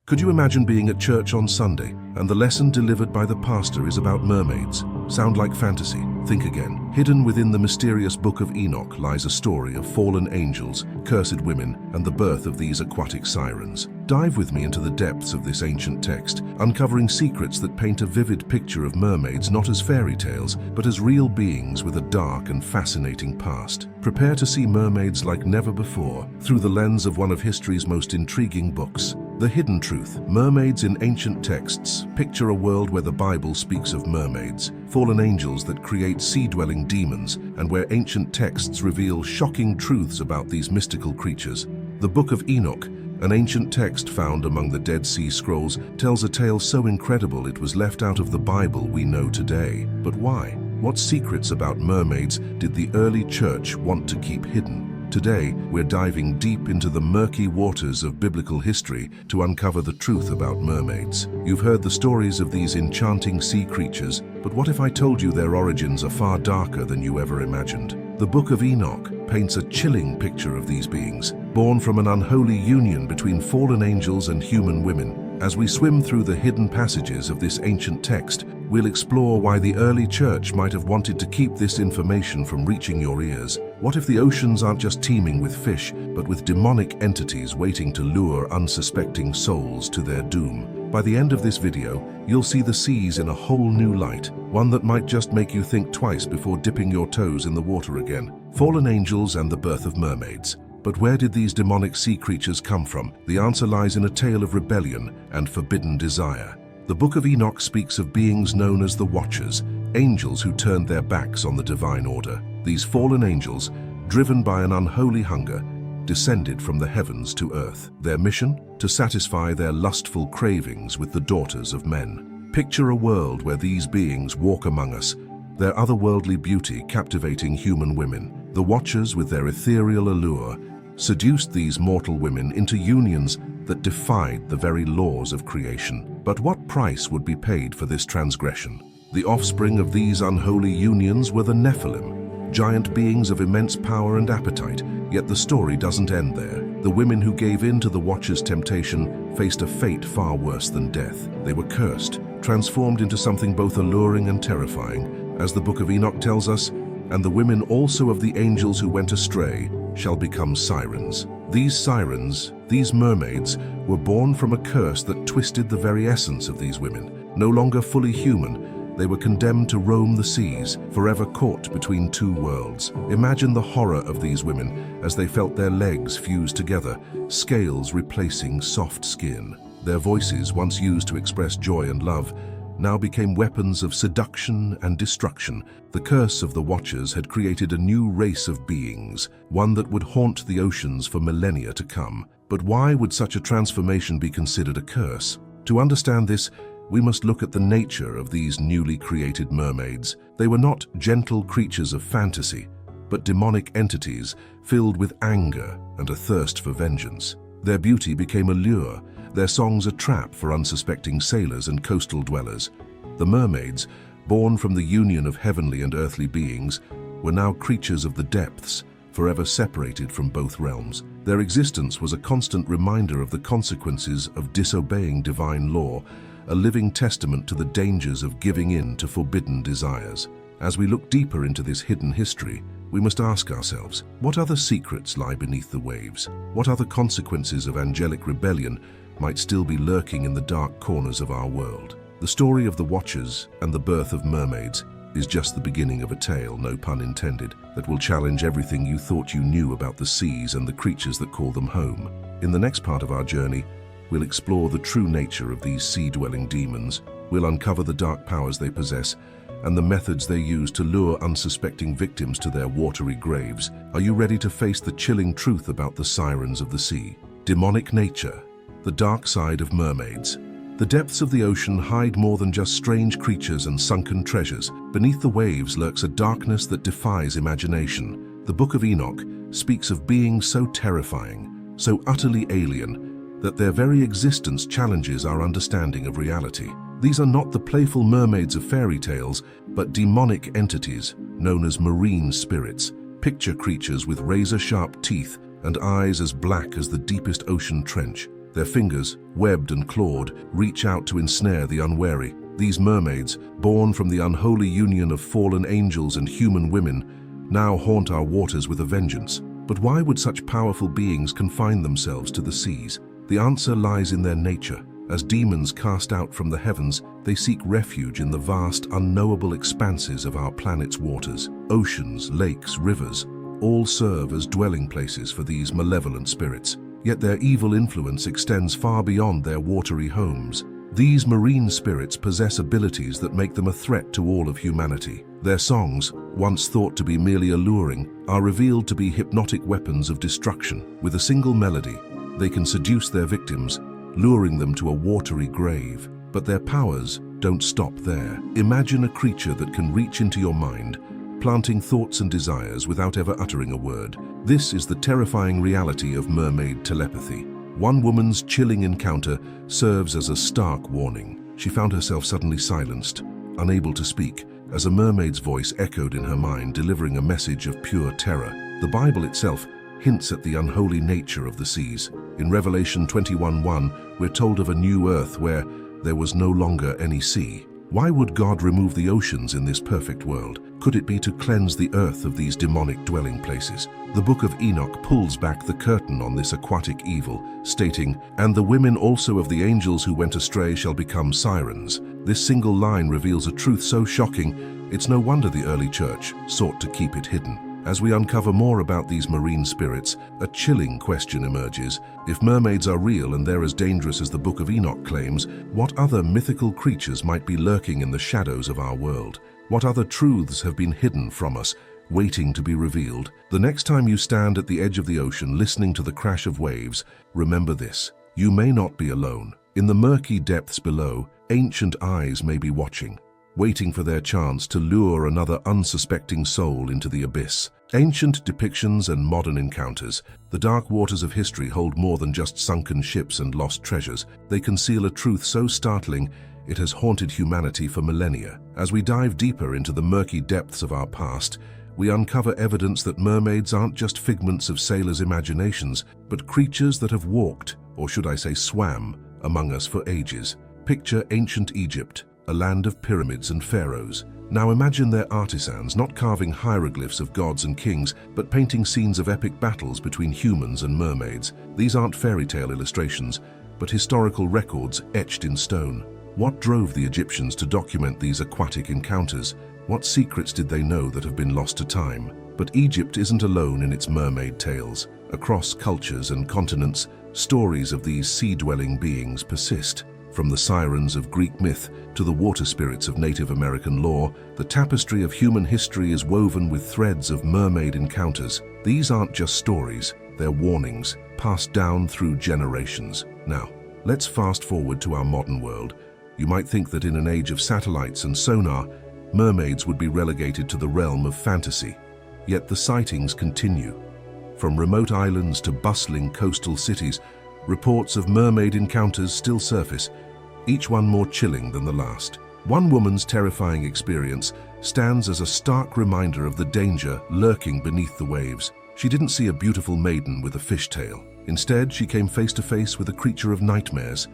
Could you imagine being at church on Sunday and the lesson delivered by the pastor is about mermaids? Sound like fantasy? Think again. Hidden within the mysterious Book of Enoch lies a story of fallen angels, cursed women, and the birth of these aquatic sirens. Dive with me into the depths of this ancient text, uncovering secrets that paint a vivid picture of mermaids not as fairy tales, but as real beings with a dark and fascinating past. Prepare to see mermaids like never before, through the lens of one of history's most intriguing books. The Hidden Truth. Mermaids in ancient texts picture a world where the Bible speaks of mermaids, fallen angels that create sea-dwelling demons, and where ancient texts reveal shocking truths about these mystical creatures. The Book of Enoch, an ancient text found among the Dead Sea Scrolls, tells a tale so incredible it was left out of the Bible we know today. But why? What secrets about mermaids did the early church want to keep hidden? Today, we're diving deep into the murky waters of biblical history to uncover the truth about mermaids. You've heard the stories of these enchanting sea creatures, but what if I told you their origins are far darker than you ever imagined? The Book of Enoch paints a chilling picture of these beings, born from an unholy union between fallen angels and human women. As we swim through the hidden passages of this ancient text, we'll explore why the early church might have wanted to keep this information from reaching your ears. What if the oceans aren't just teeming with fish, but with demonic entities waiting to lure unsuspecting souls to their doom? By the end of this video, you'll see the seas in a whole new light, one that might just make you think twice before dipping your toes in the water again. Fallen angels and the birth of mermaids. But where did these demonic sea creatures come from? The answer lies in a tale of rebellion and forbidden desire. The Book of Enoch speaks of beings known as the Watchers, angels who turned their backs on the divine order. These fallen angels, driven by an unholy hunger, descended from the heavens to earth. Their mission? To satisfy their lustful cravings with the daughters of men. Picture a world where these beings walk among us, their otherworldly beauty captivating human women. The Watchers, with their ethereal allure, seduced these mortal women into unions that defied the very laws of creation. But what price would be paid for this transgression? The offspring of these unholy unions were the Nephilim, giant beings of immense power and appetite, yet the story doesn't end there. The women who gave in to the Watchers' temptation faced a fate far worse than death. They were cursed, transformed into something both alluring and terrifying, as the Book of Enoch tells us, and the women also of the angels who went astray shall become sirens. These sirens, these mermaids, were born from a curse that twisted the very essence of these women. No longer fully human, they were condemned to roam the seas, forever caught between two worlds. Imagine the horror of these women as they felt their legs fuse together, scales replacing soft skin. Their voices, once used to express joy and love, now became weapons of seduction and destruction. The curse of the Watchers had created a new race of beings, one that would haunt the oceans for millennia to come. But why would such a transformation be considered a curse? To understand this, we must look at the nature of these newly created mermaids. They were not gentle creatures of fantasy, but demonic entities filled with anger and a thirst for vengeance. Their beauty became a lure, their songs a trap for unsuspecting sailors and coastal dwellers. The mermaids, born from the union of heavenly and earthly beings, were now creatures of the depths, forever separated from both realms. Their existence was a constant reminder of the consequences of disobeying divine law, a living testament to the dangers of giving in to forbidden desires. As we look deeper into this hidden history, we must ask ourselves, what other secrets lie beneath the waves? What other consequences of angelic rebellion might still be lurking in the dark corners of our world? The story of the Watchers and the birth of mermaids is just the beginning of a tale, no pun intended, that will challenge everything you thought you knew about the seas and the creatures that call them home. In the next part of our journey, we'll explore the true nature of these sea-dwelling demons. We'll uncover the dark powers they possess and the methods they use to lure unsuspecting victims to their watery graves. Are you ready to face the chilling truth about the sirens of the sea? Demonic nature, the dark side of mermaids. The depths of the ocean hide more than just strange creatures and sunken treasures. Beneath the waves lurks a darkness that defies imagination. The Book of Enoch speaks of beings so terrifying, so utterly alien, that their very existence challenges our understanding of reality. These are not the playful mermaids of fairy tales, but demonic entities known as marine spirits. Picture creatures with razor-sharp teeth and eyes as black as the deepest ocean trench. Their fingers, webbed and clawed, reach out to ensnare the unwary. These mermaids, born from the unholy union of fallen angels and human women, now haunt our waters with a vengeance. But why would such powerful beings confine themselves to the seas? The answer lies in their nature. As demons cast out from the heavens, they seek refuge in the vast, unknowable expanses of our planet's waters. Oceans, lakes, rivers, all serve as dwelling places for these malevolent spirits. Yet their evil influence extends far beyond their watery homes. These marine spirits possess abilities that make them a threat to all of humanity. Their songs, once thought to be merely alluring, are revealed to be hypnotic weapons of destruction. With a single melody, they can seduce their victims, luring them to a watery grave. But their powers don't stop there. Imagine a creature that can reach into your mind, planting thoughts and desires without ever uttering a word. This is the terrifying reality of mermaid telepathy. One woman's chilling encounter serves as a stark warning. She found herself suddenly silenced, unable to speak, as a mermaid's voice echoed in her mind, delivering a message of pure terror. The Bible itself hints at the unholy nature of the seas. In Revelation 21:1, we're told of a new earth where there was no longer any sea. Why would God remove the oceans in this perfect world? Could it be to cleanse the earth of these demonic dwelling places? The Book of Enoch pulls back the curtain on this aquatic evil, stating, "And the women also of the angels who went astray shall become sirens." This single line reveals a truth so shocking, it's no wonder the early church sought to keep it hidden. As we uncover more about these marine spirits, a chilling question emerges. If mermaids are real and they're as dangerous as the Book of Enoch claims, what other mythical creatures might be lurking in the shadows of our world? What other truths have been hidden from us, waiting to be revealed? The next time you stand at the edge of the ocean listening to the crash of waves, remember this: you may not be alone. In the murky depths below, ancient eyes may be watching, waiting for their chance to lure another unsuspecting soul into the abyss. Ancient depictions and modern encounters, the dark waters of history hold more than just sunken ships and lost treasures. They conceal a truth so startling it has haunted humanity for millennia. As we dive deeper into the murky depths of our past, we uncover evidence that mermaids aren't just figments of sailors' imaginations, but creatures that have walked, or should I say swam, among us for ages. Picture ancient Egypt, a land of pyramids and pharaohs. Now imagine their artisans not carving hieroglyphs of gods and kings, but painting scenes of epic battles between humans and mermaids. These aren't fairy tale illustrations, but historical records etched in stone. What drove the Egyptians to document these aquatic encounters? What secrets did they know that have been lost to time? But Egypt isn't alone in its mermaid tales. Across cultures and continents, stories of these sea-dwelling beings persist. From the sirens of Greek myth to the water spirits of Native American lore, the tapestry of human history is woven with threads of mermaid encounters. These aren't just stories, they're warnings, passed down through generations. Now, let's fast forward to our modern world. You might think that in an age of satellites and sonar, mermaids would be relegated to the realm of fantasy. Yet the sightings continue. From remote islands to bustling coastal cities, reports of mermaid encounters still surface, each one more chilling than the last. One woman's terrifying experience stands as a stark reminder of the danger lurking beneath the waves. She didn't see a beautiful maiden with a fishtail. Instead, she came face to face with a creature of nightmares.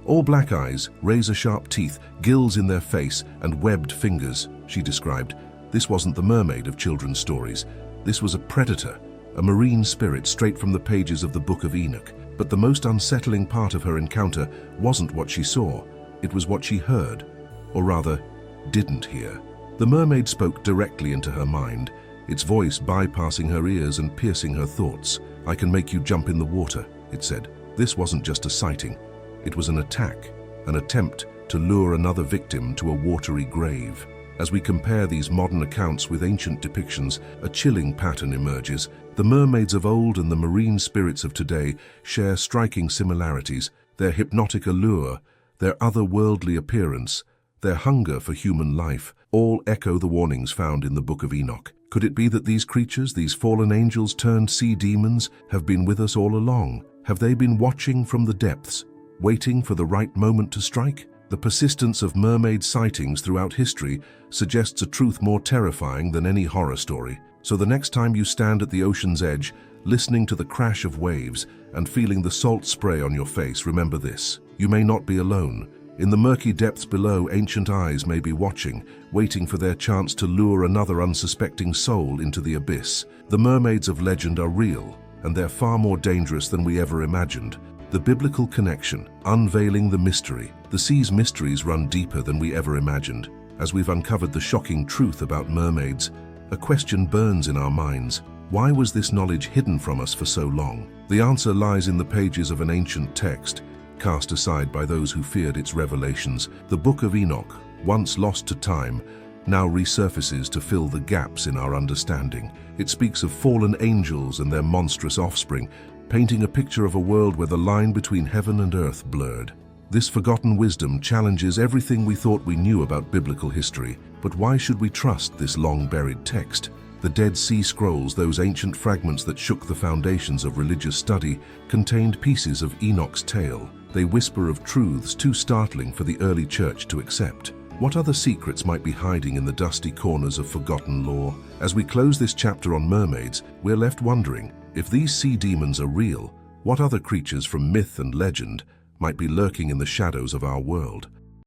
All black eyes, razor-sharp teeth, gills in their face, and webbed fingers, she described. This wasn't the mermaid of children's stories. This was a predator, a marine spirit straight from the pages of the Book of Enoch. But the most unsettling part of her encounter wasn't what she saw, it was what she heard, or rather, didn't hear. The mermaid spoke directly into her mind, its voice bypassing her ears and piercing her thoughts. "I can make you jump in the water," it said. This wasn't just a sighting, it was an attack, an attempt to lure another victim to a watery grave. As we compare these modern accounts with ancient depictions, a chilling pattern emerges. The mermaids of old and the marine spirits of today share striking similarities. Their hypnotic allure, their otherworldly appearance, their hunger for human life, all echo the warnings found in the Book of Enoch. Could it be that these creatures, these fallen angels turned sea demons, have been with us all along? Have they been watching from the depths, waiting for the right moment to strike? The persistence of mermaid sightings throughout history suggests a truth more terrifying than any horror story. So the next time you stand at the ocean's edge, listening to the crash of waves and feeling the salt spray on your face, remember this: you may not be alone. In the murky depths below, ancient eyes may be watching, waiting for their chance to lure another unsuspecting soul into the abyss. The mermaids of legend are real, and they're far more dangerous than we ever imagined. The biblical connection, unveiling the mystery. The sea's mysteries run deeper than we ever imagined. As we've uncovered the shocking truth about mermaids, a question burns in our minds. Why was this knowledge hidden from us for so long? The answer lies in the pages of an ancient text, cast aside by those who feared its revelations. The Book of Enoch, once lost to time, now resurfaces to fill the gaps in our understanding. It speaks of fallen angels and their monstrous offspring, painting a picture of a world where the line between heaven and earth blurred. This forgotten wisdom challenges everything we thought we knew about biblical history. But why should we trust this long-buried text? The Dead Sea Scrolls, those ancient fragments that shook the foundations of religious study, contained pieces of Enoch's tale. They whisper of truths too startling for the early church to accept. What other secrets might be hiding in the dusty corners of forgotten lore? As we close this chapter on mermaids, we're left wondering, if these sea demons are real, what other creatures from myth and legend might be lurking in the shadows of our world?